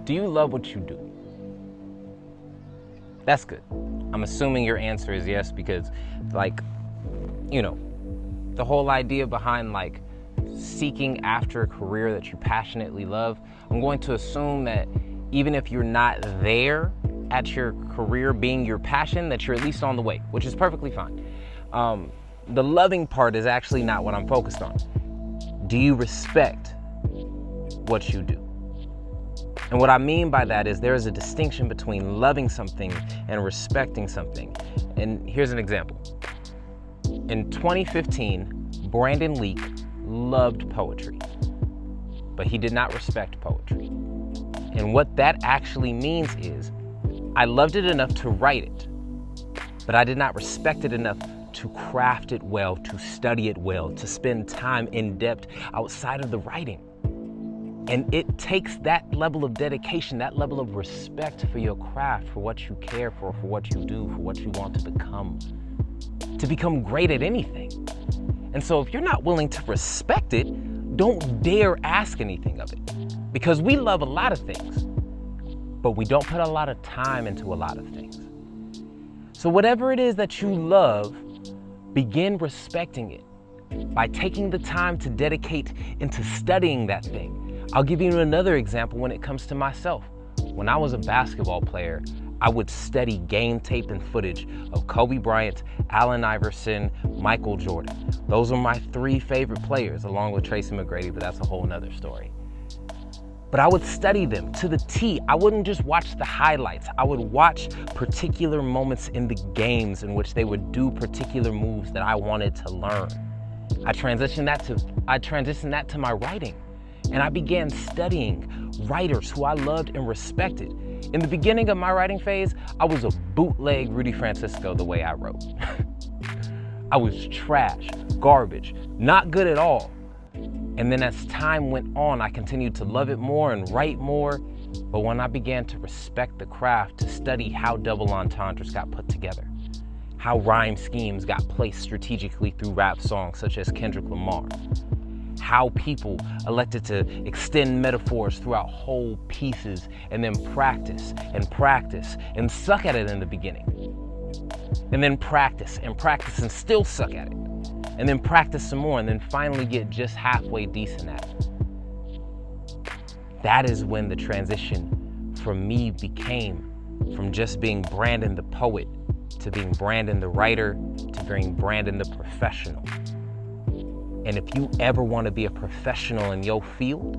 Do you love what you do? That's good. I'm assuming your answer is yes, because like, you know, the whole idea behind like seeking after a career that you passionately love, I'm going to assume that even if you're not there at your career being your passion, that you're at least on the way, which is perfectly fine. The loving part is actually not what I'm focused on. Do you respect what you do? And what I mean by that is there is a distinction between loving something and respecting something. And here's an example. In 2015, Brandon Leake loved poetry, but he did not respect poetry. And what that actually means is I loved it enough to write it, but I did not respect it enough to craft it well, to study it well, to spend time in depth outside of the writing. And it takes that level of dedication, that level of respect for your craft, for what you care for what you do, for what you want to become great at anything. And so if you're not willing to respect it, don't dare ask anything of it. Because we love a lot of things, but we don't put a lot of time into a lot of things. So whatever it is that you love, begin respecting it by taking the time to dedicate into studying that thing. I'll give you another example when it comes to myself. When I was a basketball player, I would study game tape and footage of Kobe Bryant, Allen Iverson, Michael Jordan. Those are my 3 favorite players, along with Tracy McGrady, but that's a whole nother story. But I would study them to the T. I wouldn't just watch the highlights. I would watch particular moments in the games in which they would do particular moves that I wanted to learn. I transitioned that to my writing. And I began studying writers who I loved and respected. In the beginning of my writing phase, I was a bootleg Rudy Francisco the way I wrote. I was trash, garbage, not good at all. And then as time went on, I continued to love it more and write more. But when I began to respect the craft, to study how double entendres got put together, how rhyme schemes got placed strategically through rap songs such as Kendrick Lamar, how people elected to extend metaphors throughout whole pieces and then practice and suck at it in the beginning. And then practice and still suck at it. And then practice some more and then finally get just halfway decent at it. That is when the transition for me became from just being Brandon the poet to being Brandon the writer to being Brandon the professional. And if you ever want to be a professional in your field,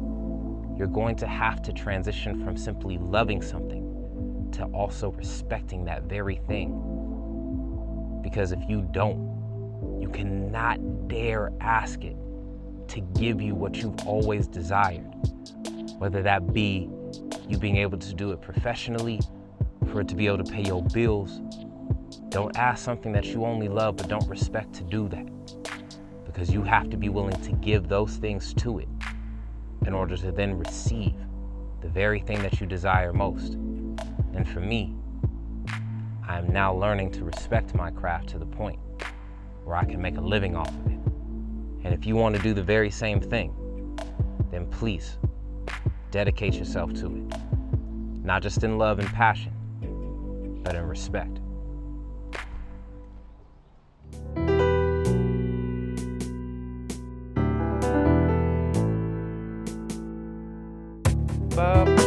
you're going to have to transition from simply loving something to also respecting that very thing. Because if you don't, you cannot dare ask it to give you what you've always desired. Whether that be you being able to do it professionally, for it to be able to pay your bills. Don't ask something that you only love but don't respect to do that. Because you have to be willing to give those things to it in order to then receive the very thing that you desire most. And for me, I am now learning to respect my craft to the point where I can make a living off of it. And if you want to do the very same thing, then please dedicate yourself to it. Not just in love and passion, but in respect. Bye.